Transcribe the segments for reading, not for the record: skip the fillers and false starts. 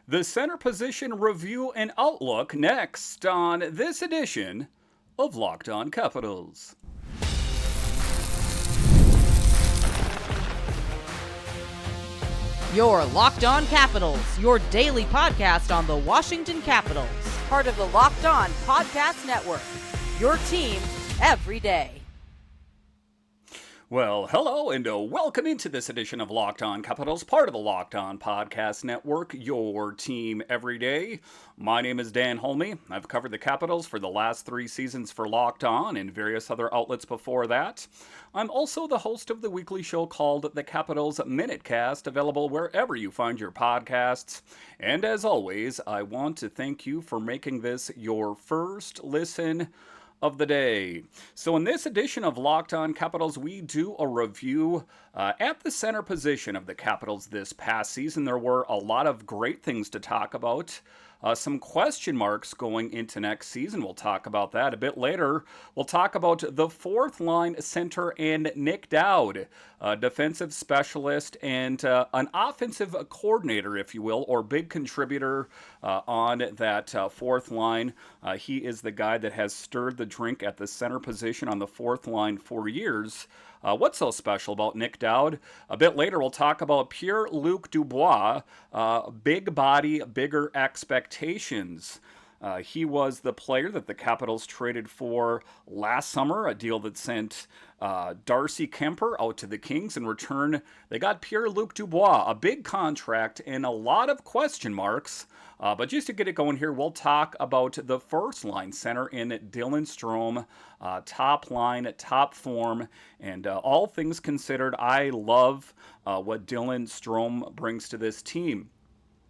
The center position review and outlook next on this edition of Locked On Capitals. Your Locked On Capitals, your daily podcast on the Washington Capitals. Part of the Locked On Podcast Network, your team every day. Well, hello and welcome into this edition of Locked On Capitals, part of the Locked On Podcast Network, your team every day. My name is Dan Holme. I've covered the Capitals for the last 3 seasons for Locked On and various other outlets before that. I'm also the host of the weekly show called The Capitals Minutecast, available wherever you find your podcasts. And as always, I want to thank you for making this your first listen of the day. So in this edition of Locked On Capitals, we do a review at the center position of the Capitals this past season. There were a lot of great things to talk about. Some question marks going into next season. We'll talk about that a bit later. We'll talk about the fourth line center and Nic Dowd, a defensive specialist and an offensive coordinator, if you will, or big contributor on that fourth line. He is the guy that has stirred the drink at the center position on the fourth line for years. What's so special about Nic Dowd? A bit later, we'll talk about Pierre-Luc Dubois, big body, bigger expectations. He was the player that the Capitals traded for last summer, a deal that sent Darcy Kemper out to the Kings. In return, they got Pierre-Luc Dubois, a big contract and a lot of question marks. But just to get it going here, we'll talk about the first line center in Dylan Strome, top line, top form, and all things considered, I love what Dylan Strome brings to this team.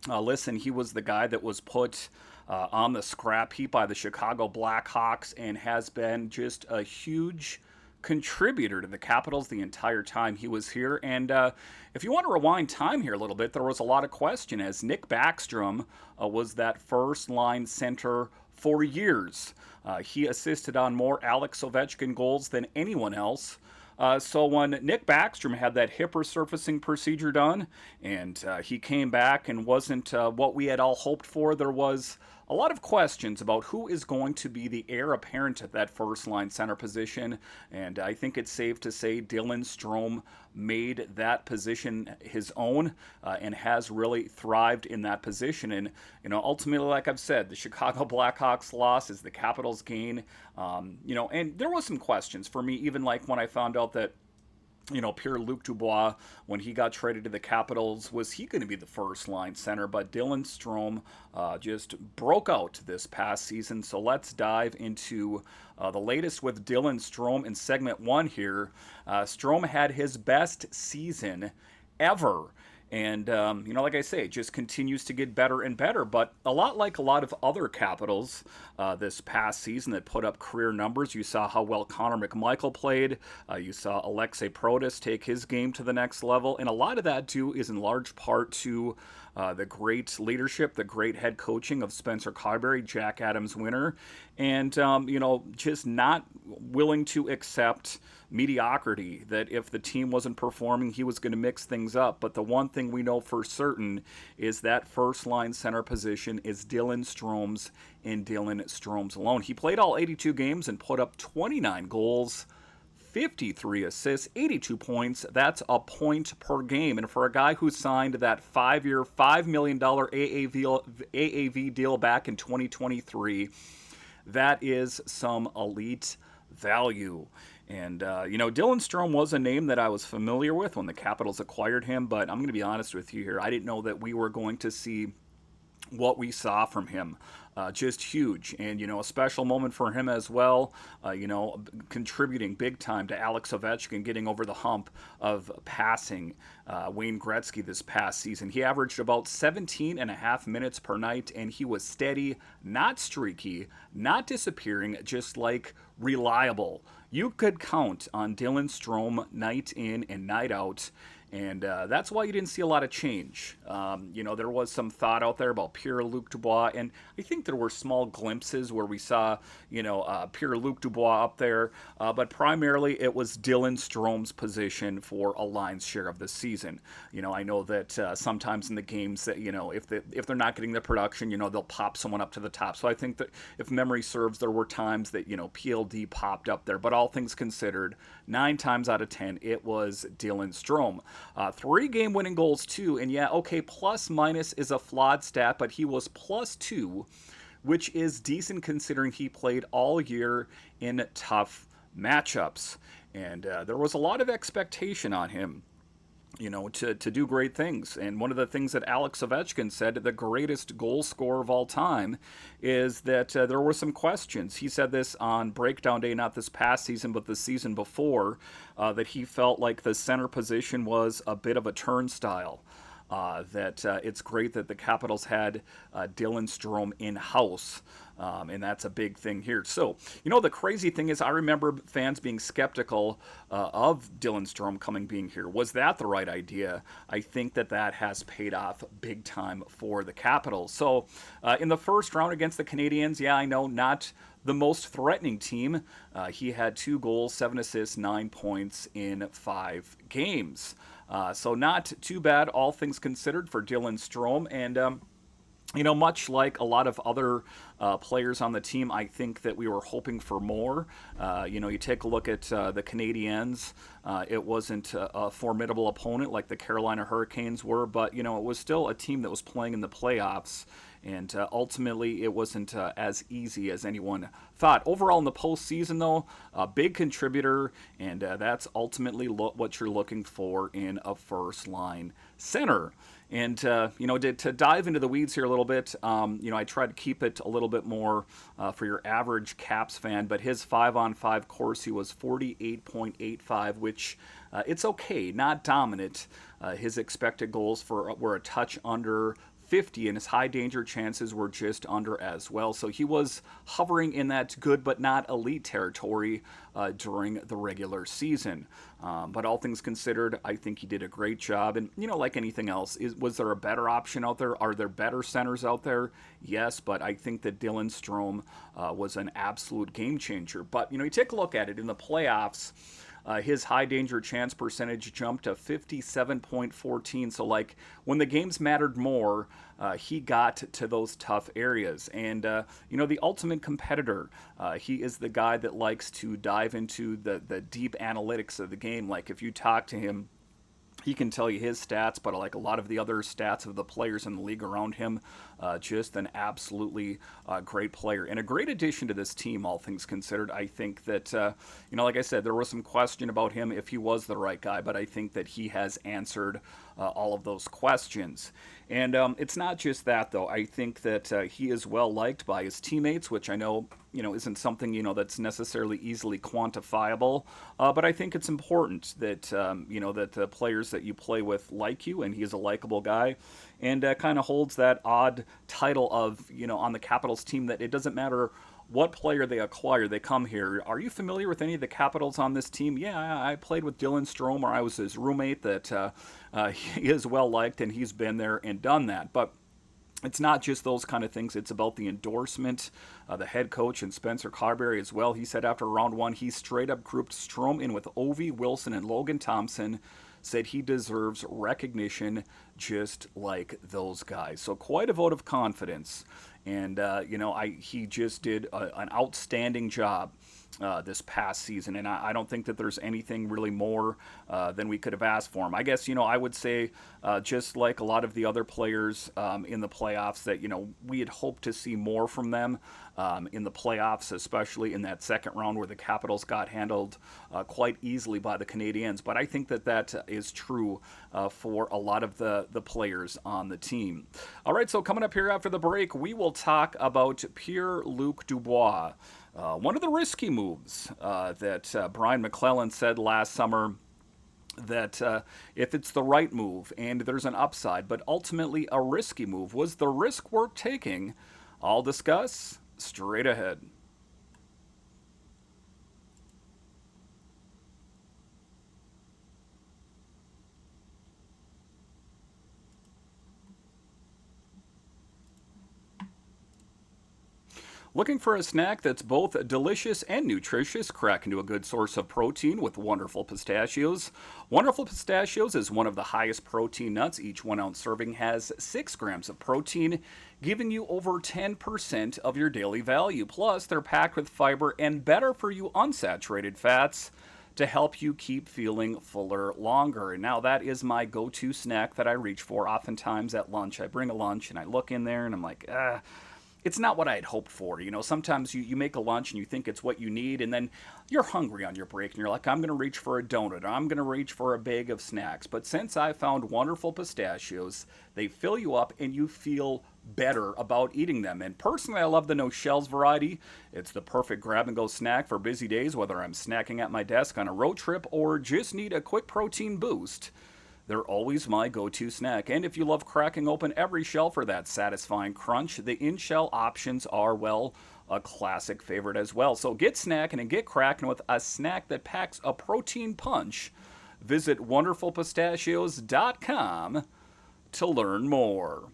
Listen, he was the guy that was put on the scrap heap by the Chicago Blackhawks and has been just a huge contributor to the Capitals the entire time he was here. And if you want to rewind time here a little bit, there was a lot of question as Nick Backstrom was that first line center for years. He assisted on more Alex Ovechkin goals than anyone else. So when Nick Backstrom had that hip resurfacing procedure done and he came back and wasn't what we had all hoped for, there was a lot of questions about who is going to be the heir apparent at that first line center position. And I think it's safe to say Dylan Strome made that position his own and has really thrived in that position. And, ultimately, like I've said, the Chicago Blackhawks loss is the Capitals gain. And there was some questions for me, even like when I found out that Pierre-Luc Dubois, when he got traded to the Capitals, was he going to be the first line center? But Dylan Strome just broke out this past season. So let's dive into the latest with Dylan Strome in segment 1 here. Strome had his best season ever. And, like I say, it just continues to get better and better. But a lot like a lot of other Capitals this past season that put up career numbers, you saw how well Connor McMichael played. You saw Alexei Protas take his game to the next level. And a lot of that, too, is in large part to the great leadership, the great head coaching of Spencer Carbery, Jack Adams winner, and, just not willing to accept mediocrity, that if the team wasn't performing, he was going to mix things up. But the one thing we know for certain is that first line center position is Dylan Strome's and Dylan Strome's alone. He played all 82 games and put up 29 goals, 53 assists, 82 points. That's a point per game. And for a guy who signed that 5-year, $5 million AAV deal back in 2023, that is some elite value. And, Dylan Strome was a name that I was familiar with when the Capitals acquired him, but I'm going to be honest with you here. I didn't know that we were going to see what we saw from him. Just huge. And, a special moment for him as well, contributing big time to Alex Ovechkin getting over the hump of passing Wayne Gretzky this past season. He averaged about 17 and a half minutes per night, and he was steady, not streaky, not disappearing, just like reliable. You could count on Dylan Strome night in and night out. And that's why you didn't see a lot of change. There was some thought out there about Pierre-Luc Dubois, and I think there were small glimpses where we saw, Pierre-Luc Dubois up there, but primarily it was Dylan Strome's position for a lion's share of the season. I know that sometimes in the games that, if they're not getting the production, they'll pop someone up to the top. So I think that if memory serves, there were times that, PLD popped up there, but all things considered, 9 times out of 10, it was Dylan Strome. 3 game-winning goals, too. And yeah, okay, plus-minus is a flawed stat, but he was +2, which is decent considering he played all year in tough matchups. And there was a lot of expectation on him, to do great things. And one of the things that Alex Ovechkin said, the greatest goal scorer of all time, is that there were some questions. He said this on Breakdown Day, not this past season, but the season before, that he felt like the center position was a bit of a turnstile. That it's great that the Capitals had Dylan Strome in-house, and that's a big thing here. So, the crazy thing is I remember fans being skeptical of Dylan Strome being here. Was that the right idea? I think that has paid off big time for the Capitals. So, in the first round against the Canadiens, yeah, I know, not the most threatening team. He had 2 goals, 7 assists, 9 points in 5 games. So not too bad, all things considered, for Dylan Strome. And, much like a lot of other players on the team, I think that we were hoping for more. You take a look at the Canadiens. It wasn't a formidable opponent like the Carolina Hurricanes were, but, it was still a team that was playing in the playoffs. And ultimately, it wasn't as easy as anyone thought. Overall, in the postseason, though, a big contributor, and that's ultimately what you're looking for in a first-line center. And, to dive into the weeds here a little bit, I tried to keep it a little bit more for your average Caps fan, but his 5-on-5 Corsi was 48.85, which it's okay, not dominant. His expected goals were a touch under 50, and his high danger chances were just under as well. So he was hovering in that good but not elite territory during the regular season. But all things considered, I think he did a great job. And, like anything else, was there a better option out there? Are there better centers out there? Yes, but I think that Dylan Strome was an absolute game changer. But, you take a look at it in the playoffs. His high danger chance percentage jumped to 57.14. So, when the games mattered more, he got to those tough areas. And, the ultimate competitor, he is the guy that likes to dive into the deep analytics of the game. Like, if you talk to him, he can tell you his stats, but like a lot of the other stats of the players in the league around him, just an absolutely great player and a great addition to this team, all things considered. I think that, like I said, there was some question about him if he was the right guy, but I think that he has answered all of those questions. And it's not just that, though. I think that he is well liked by his teammates, which I know, isn't something, that's necessarily easily quantifiable. But I think it's important that, that the players that you play with like you, and he is a likable guy, and kind of holds that odd title of, on the Capitals team that it doesn't matter what player they acquire, they come here. Are you familiar with any of the Capitals on this team? Yeah, I played with Dylan Strome, or I was his roommate. That he is well liked, and he's been there and done that. But it's not just those kind of things. It's about the endorsement. The head coach and Spencer Carbery as well. He said after round 1, he straight up grouped Strome in with Ovi, Wilson, and Logan Thompson. Said he deserves recognition just like those guys. So quite a vote of confidence. And, he just did an outstanding job this past season. And I don't think that there's anything really more than we could have asked for him. I guess, I would say just like a lot of the other players in the playoffs that, we had hoped to see more from them in the playoffs, especially in that second round where the Capitals got handled quite easily by the Canadiens. But I think that is true for a lot of the players on the team. All right, so coming up here after the break, we will talk about Pierre-Luc Dubois. One of the risky moves that Brian McClellan said last summer, that if it's the right move and there's an upside, but ultimately a risky move, was the risk worth taking? I'll discuss straight ahead. Looking for a snack that's both delicious and nutritious? Crack into a good source of protein with Wonderful Pistachios. Wonderful Pistachios is one of the highest protein nuts. Each 1 ounce serving has 6 grams of protein, giving you over 10% of your daily value. Plus, they're packed with fiber and better for you unsaturated fats to help you keep feeling fuller longer. And now that is my go-to snack that I reach for oftentimes at lunch. I bring a lunch and I look in there and I'm like, it's not what I had hoped for. Sometimes you make a lunch and you think it's what you need, and then you're hungry on your break and you're like, I'm going to reach for a donut, or I'm going to reach for a bag of snacks. But since I found Wonderful Pistachios, they fill you up and you feel better about eating them. And personally, I love the no shells variety. It's the perfect grab and go snack for busy days, whether I'm snacking at my desk on a road trip or just need a quick protein boost. They're always my go-to snack. And if you love cracking open every shell for that satisfying crunch, the in-shell options are, well, a classic favorite as well. So get snacking and get cracking with a snack that packs a protein punch. Visit wonderfulpistachios.com to learn more.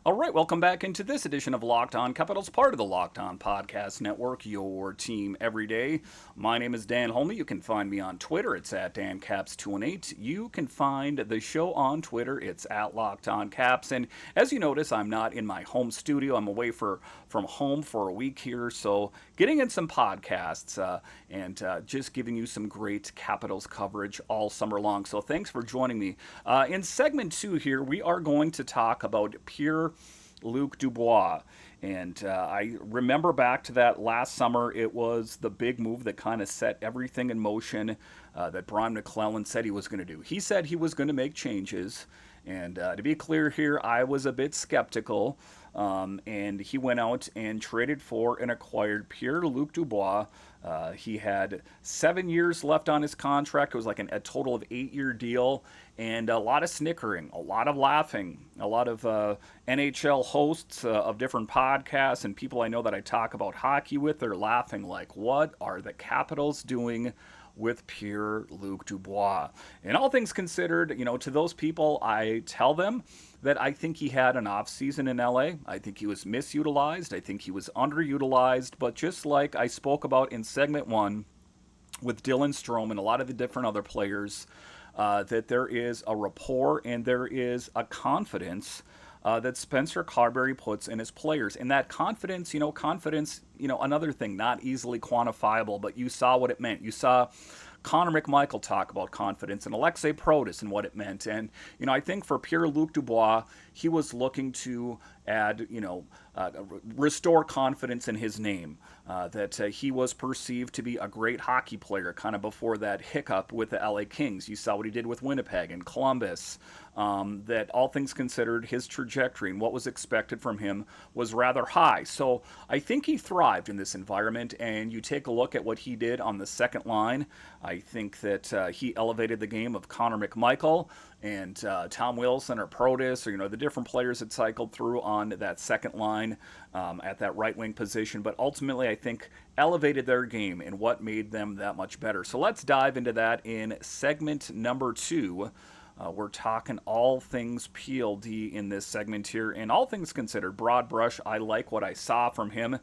All right, welcome back into this edition of Locked On Capitals, part of the Locked On Podcast Network, your team every day. My name is Dan Holme. You can find me on Twitter. It's at DanCaps218. You can find the show on Twitter. It's at Locked On Caps. And as you notice, I'm not in my home studio. I'm away from home for a week here. So getting in some podcasts and just giving you some great Capitals coverage all summer long. So thanks for joining me. In segment 2 here, we are going to talk about Pierre-Luc Dubois. And I remember back to that last summer, it was the big move that kind of set everything in motion that Brian McClellan said he was going to do. He said he was going to make changes. And to be clear here, I was a bit skeptical. And he went out and traded for and acquired Pierre-Luc Dubois. He had 7 years left on his contract. It was like a total of 8-year deal, and a lot of snickering, a lot of laughing, a lot of NHL hosts of different podcasts and people I know that I talk about hockey with. They're laughing like, what are the Capitals doing with Pierre-Luc Dubois? And all things considered, to those people, I tell them that I think he had an off season in LA. I think he was misutilized. I think he was underutilized. But just like I spoke about in segment 1 with Dylan Strome and a lot of the different other players, that there is a rapport and there is a confidence that Spencer Carbery puts in his players. And that confidence, another thing, not easily quantifiable, but you saw what it meant. You saw Connor McMichael talk about confidence and Alexei Protas and what it meant. And, I think for Pierre-Luc Dubois, he was looking to add, restore confidence in his name, that he was perceived to be a great hockey player kind of before that hiccup with the LA Kings. You saw what he did with Winnipeg and Columbus, that all things considered, his trajectory and what was expected from him was rather high. So I think he thrived in this environment, and you take a look at what he did on the second line. I think that he elevated the game of Connor McMichael and Tom Wilson or Protas, or the different players that cycled through on that second line at that right wing position, but ultimately I think elevated their game and what made them that much better. So let's dive into that in segment number 2. We're talking all things PLD in this segment here, and all things considered, broad brush, I like what I saw from him.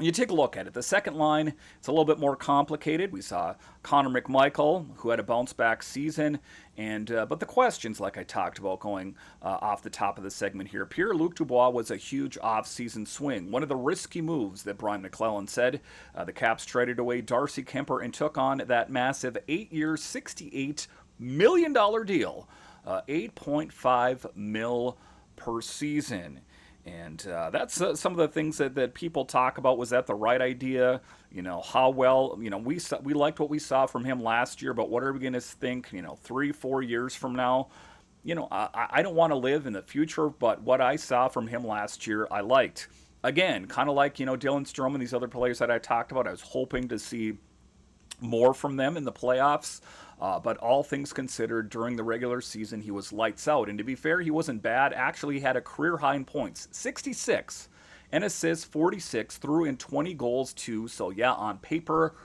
You take a look at it. The second line, it's a little bit more complicated. We saw Connor McMichael, who had a bounce-back season, and but the questions, like I talked about, going off the top of the segment here. Pierre-Luc Dubois was a huge off-season swing. One of the risky moves that Brian McClellan said. The Caps traded away Darcy Kemper and took on that massive 8-year, $68 million deal, $8.5 million per season. And that's some of the things that people talk about. Was that the right idea? How well, we liked what we saw from him last year, but what are we going to think, 3-4 years from now? I don't want to live in the future, but what I saw from him last year, I liked. Again, kind of like, Dylan Strome and these other players that I talked about, I was hoping to see more from them in the playoffs. But all things considered, during the regular season, he was lights out. And to be fair, he wasn't bad. Actually, he had a career high in points, 66, and assists, 46, threw in 20 goals too. So yeah, on paper,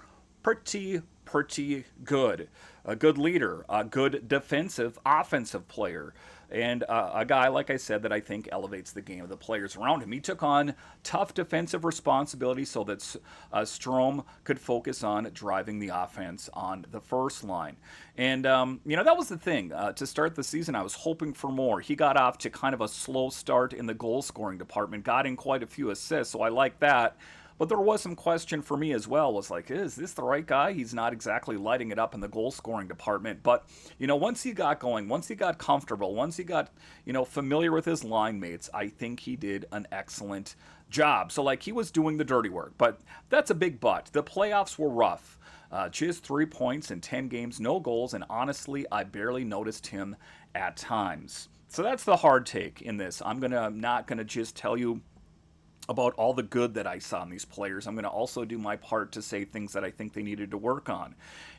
pretty pretty good. A good leader, a good defensive, offensive player, and a guy, like I said, that I think elevates the game of the players around him. He took on tough defensive responsibility so that Strome could focus on driving the offense on the first line. And, that was the thing. To start the season, I was hoping for more. He got off to kind of a slow start in the goal-scoring department, got in quite a few assists, so I like that. But there was some question for me as well, was like, is this the right guy? He's not exactly lighting it up in the goal-scoring department. But, once he got going, once he got comfortable, once he got, familiar with his line mates, I think he did an excellent job. So, he was doing the dirty work. But that's a big but. The playoffs were rough. Just 3 points in 10 games, no goals, and honestly, I barely noticed him at times. So that's the hard take in this. I'm not going to just tell you about all the good that I saw in these players. I'm going to also do my part to say things that I think they needed to work on.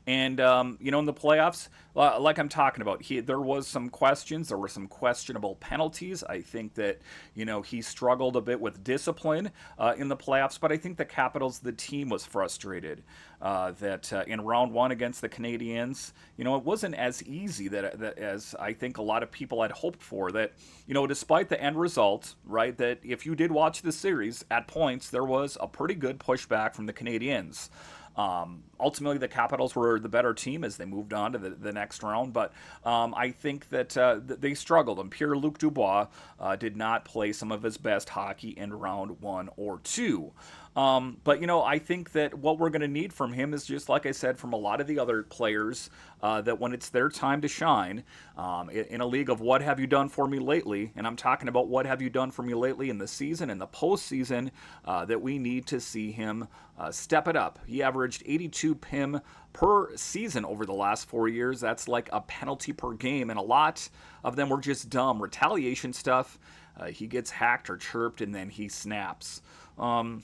And, in the playoffs, like I'm talking about, there was some questions. There were some questionable penalties. I think that, he struggled a bit with discipline in the playoffs, but I think the Capitals, the team, was frustrated that in round one against the Canadiens, it wasn't as easy that as I think a lot of people had hoped for. That, despite the end result, right, that if you did watch the series, at points, there was a pretty good pushback from the Canadiens. Ultimately, the Capitals were the better team as they moved on to the next round, but I think that they struggled, and Pierre-Luc Dubois did not play some of his best hockey in round 1 or 2. But, I think that what we're going to need from him is just, like I said, from a lot of the other players, that when it's their time to shine, in a league of what have you done for me lately, and I'm talking about what have you done for me lately in the season and the postseason, that we need to see him step it up. He averaged 82 PIM per season over the last 4 years. That's like a penalty per game, and a lot of them were just dumb retaliation stuff. He gets hacked or chirped, and then he snaps. And,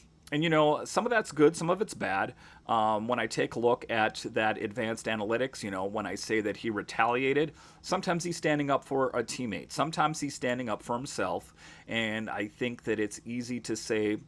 some of that's good, some of it's bad. When I take a look at that advanced analytics, when I say that he retaliated, sometimes he's standing up for a teammate. Sometimes he's standing up for himself. And I think that it's easy to say,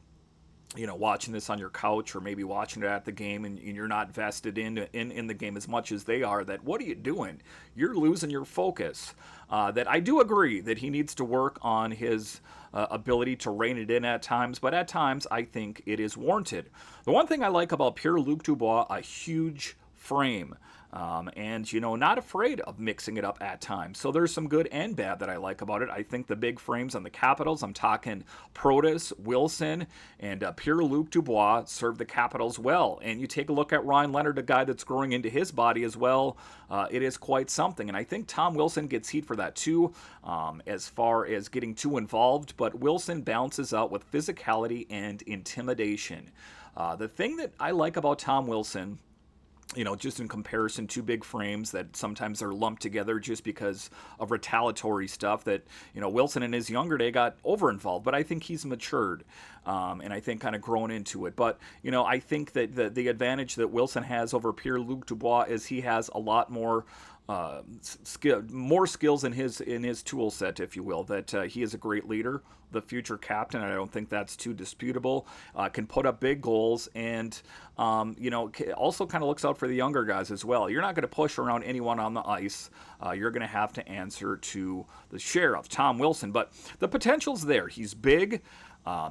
watching this on your couch or maybe watching it at the game and you're not vested in the game as much as they are, that what are you doing? You're losing your focus. That I do agree that he needs to work on his ability to rein it in at times, but at times I think it is warranted. The one thing I like about Pierre-Luc Dubois, a huge frame. And, not afraid of mixing it up at times. So there's some good and bad that I like about it. I think the big frames on the Capitals, I'm talking Protas, Wilson, and Pierre-Luc Dubois serve the Capitals well. And you take a look at Ryan Leonard, a guy that's growing into his body as well. It is quite something. And I think Tom Wilson gets heat for that too, as far as getting too involved. But Wilson balances out with physicality and intimidation. The thing that I like about Tom Wilson, just in comparison to big frames that sometimes are lumped together just because of retaliatory stuff that, Wilson in his younger day got over-involved, but I think he's matured, and I think kind of grown into it. But, I think that the advantage that Wilson has over Pierre-Luc Dubois is he has a lot more more skills in his tool set, if you will, that he is a great leader, the future captain. I don't think that's too disputable. Can put up big goals and, also kind of looks out for the younger guys as well. You're not going to push around anyone on the ice. You're going to have to answer to the sheriff, Tom Wilson. But the potential's there. He's big.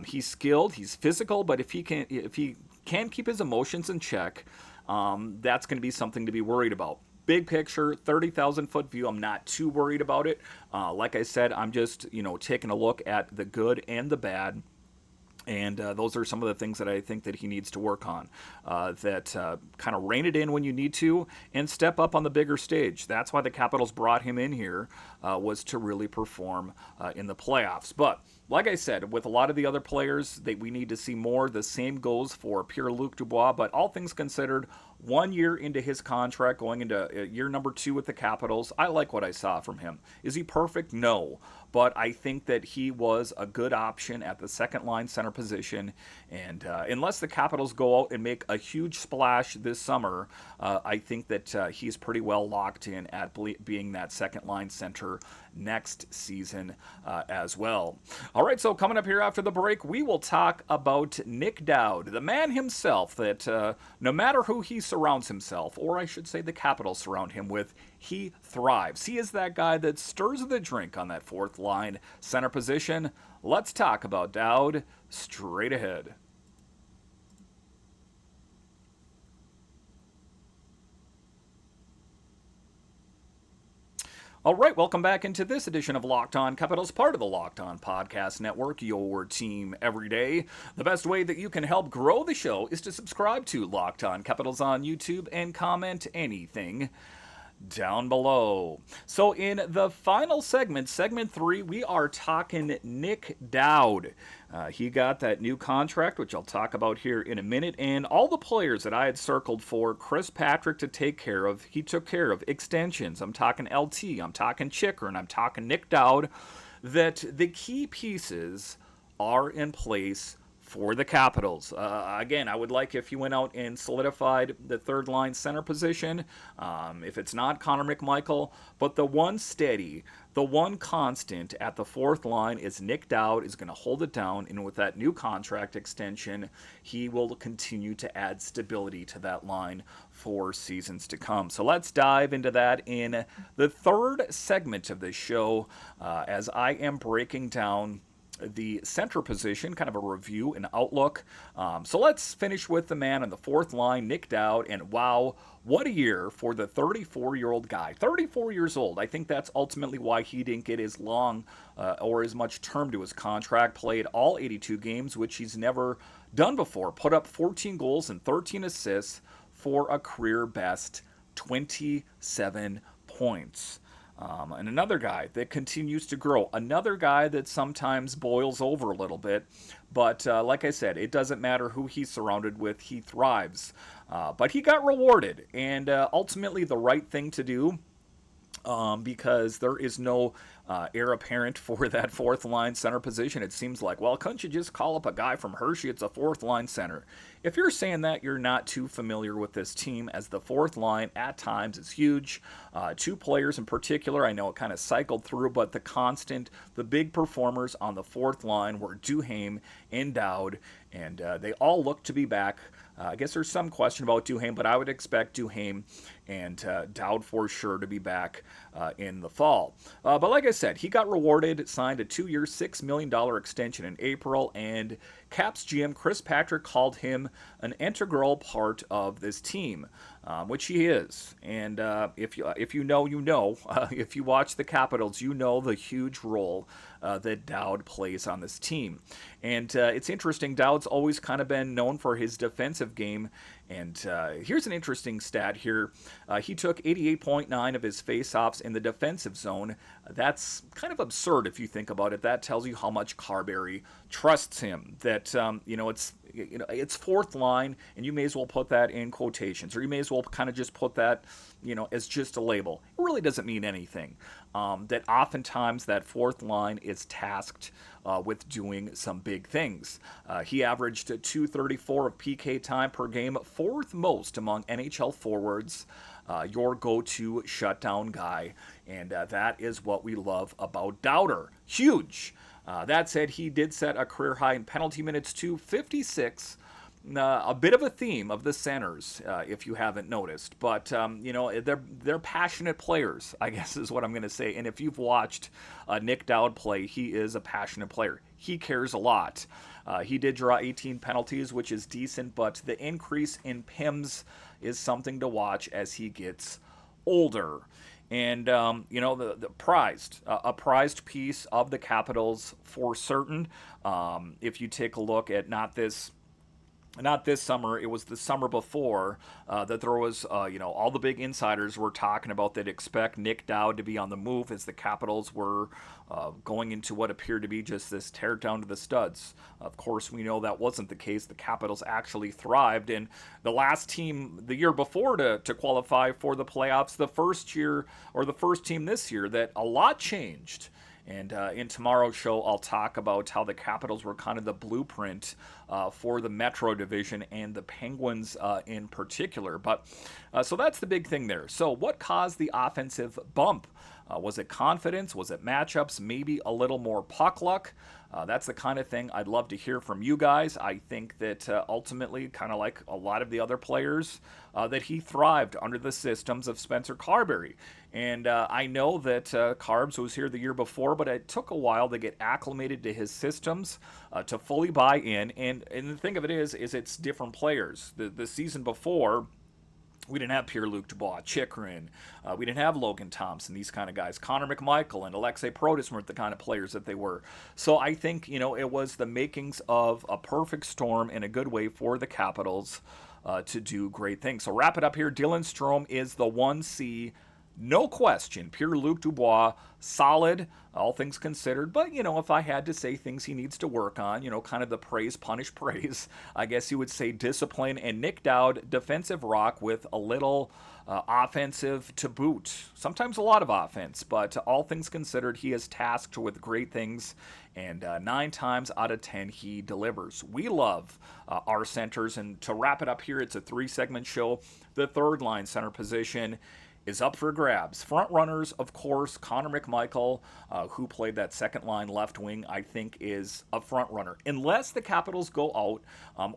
He's skilled. He's physical. But if he can keep his emotions in check, that's going to be something to be worried about. Big picture, 30,000-foot view, I'm not too worried about it. Like I said, I'm just, taking a look at the good and the bad. And those are some of the things that I think that he needs to work on. That kind of rein it in when you need to and step up on the bigger stage. That's why the Capitals brought him in here, was to really perform in the playoffs. But like I said, with a lot of the other players, we need to see more. The same goes for Pierre-Luc Dubois. But all things considered, 1 year into his contract, going into year number 2 with the Capitals, I like what I saw from him. Is he perfect? No. but I think that he was a good option at the second line center position. And unless the Capitals go out and make a huge splash this summer, I think that he's pretty well locked in at being that second line center next season as well. All right, so coming up here after the break, we will talk about Nic Dowd, the man himself that no matter who he surrounds himself, or I should say the Capitals surround him with, he thrives. He is that guy that stirs the drink on that fourth line center position. Let's talk about Dowd straight ahead. All right, welcome back into this edition of Locked On Capitals, part of the Locked On Podcast Network, your team every day. The best way that you can help grow the show is to subscribe to Locked On Capitals on YouTube and comment anything down below. So in the final segment, segment 3, we are talking Nic Dowd. He got that new contract, which I'll talk about here in a minute, and all the players that I had circled for Chris Patrick to take care of, he took care of. Extensions, I'm talking LT, I'm talking Chicker, and I'm talking Nic Dowd, that the key pieces are in place for the Capitals. Again, I would like if you went out and solidified the third line center position. If it's not Connor McMichael, but the one steady, the one constant at the fourth line is Nic Dowd is going to hold it down. And with that new contract extension, he will continue to add stability to that line for seasons to come. So let's dive into that in the third segment of this show as I am breaking down the center position, kind of a review and outlook. So let's finish with the man on the fourth line, Nic Dowd. And wow, what a year for the 34-year-old guy. 34 years old. I think that's ultimately why he didn't get as long or as much term to his contract. Played all 82 games, which he's never done before. Put up 14 goals and 13 assists for a career best 27 points. And another guy that continues to grow. Another guy that sometimes boils over a little bit. But like I said, it doesn't matter who he's surrounded with. He thrives. But he got rewarded. And ultimately the right thing to do. Because there is no heir apparent for that fourth line center position. It seems like, well, couldn't you just call up a guy from Hershey? It's a fourth line center. If you're saying that, you're not too familiar with this team, as the fourth line at times is huge. Two players in particular, I know it kind of cycled through, but the constant, the big performers on the fourth line were Duhaime and Dowd, and they all look to be back. I guess there's some question about Duhaime, but I would expect Duhaime and Dowd for sure to be back in the fall. But like I said, he got rewarded, signed a 2-year, $6 million extension in April, and Caps GM Chris Patrick called him an integral part of this team, which he is. And if you know, you know. If you watch the Capitals, you know the huge role that Dowd plays on this team. And it's interesting, Dowd's always kind of been known for his defensive game. And here's an interesting stat here. He took 88.9 of his faceoffs in the defensive zone. That's kind of absurd if you think about it. That tells you how much Carbery trusts him. That it's fourth line, and you may as well put that in quotations, or you may as well kind of just put that, as just a label. It really doesn't mean anything. That oftentimes that fourth line is tasked with doing some big things. He averaged 234 of PK time per game, fourth most among NHL forwards, your go-to shutdown guy, and that is what we love about Dowder. Huge. That said, he did set a career high in penalty minutes too, 56. A bit of a theme of the centers, if you haven't noticed. But, they're passionate players, I guess is what I'm going to say. And if you've watched Nic Dowd play, he is a passionate player. He cares a lot. He did draw 18 penalties, which is decent, but the increase in PIMs is something to watch as he gets older. And, a prized piece of the Capitals for certain. If you take a look at not this summer, it was the summer before, that there was, all the big insiders were talking about that expect Nic Dowd to be on the move as the Capitals were going into what appeared to be just this tear down to the studs. Of course, we know that wasn't the case. The Capitals actually thrived, and the last team the year before to qualify for the playoffs, the first team this year, that a lot changed. And in tomorrow's show, I'll talk about how the Capitals were kind of the blueprint for the Metro Division and the Penguins in particular. But so that's the big thing there. So what caused the offensive bump? Was it confidence? Was it matchups? Maybe a little more puck luck? That's the kind of thing I'd love to hear from you guys. I think that ultimately, kind of like a lot of the other players, that he thrived under the systems of Spencer Carbery. And I know that Carbs was here the year before, but it took a while to get acclimated to his systems, to fully buy in. And the thing of it is it's different players. The season before, we didn't have Pierre-Luc Dubois, Chikrin. We didn't have Logan Thompson, these kind of guys. Connor McMichael and Alexei Protas weren't the kind of players that they were. So I think, it was the makings of a perfect storm in a good way for the Capitals to do great things. So wrap it up here. Dylan Strome is the 1C. No question. Pierre-Luc Dubois, solid, all things considered. But, if I had to say things he needs to work on, kind of the praise, punish, praise, I guess you would say discipline. And Nic Dowd, defensive rock with a little offensive to boot. Sometimes a lot of offense, but all things considered, he is tasked with great things. And 9 times out of 10, he delivers. We love our centers. And to wrap it up here, it's a 3-segment show. The third line center position is up for grabs. Front runners, of course, Connor McMichael, who played that second line left wing, I think is a front runner. Unless the Capitals go out,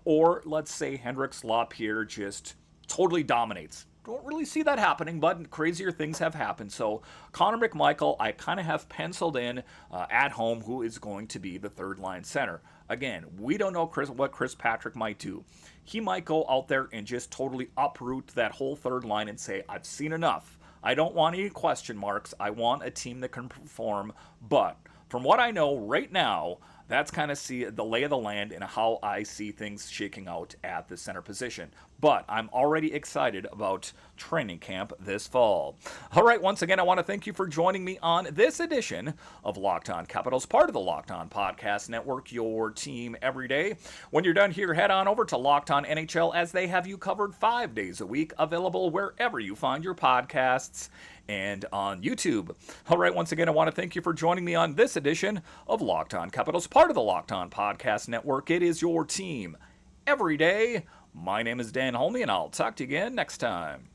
or let's say Hendrix Lapierre just totally dominates. Don't really see that happening, but crazier things have happened. So Connor McMichael, I kind of have penciled in at home who is going to be the third line center. Again, we don't know what Chris Patrick might do. He might go out there and just totally uproot that whole third line and say, I've seen enough. I don't want any question marks. I want a team that can perform. But from what I know right now, that's kind of the lay of the land and how I see things shaking out at the center position. But I'm already excited about training camp this fall. All right, once again, I want to thank you for joining me on this edition of Locked On Capitals, part of the Locked On Podcast Network, your team every day. When you're done here, head on over to Locked On NHL, as they have you covered 5 days a week, available wherever you find your podcasts and on YouTube. All right, once again, I want to thank you for joining me on this edition of Locked On Capitals, part of the Locked On Podcast Network. It is your team every day. My name is Dan Holme, and I'll talk to you again next time.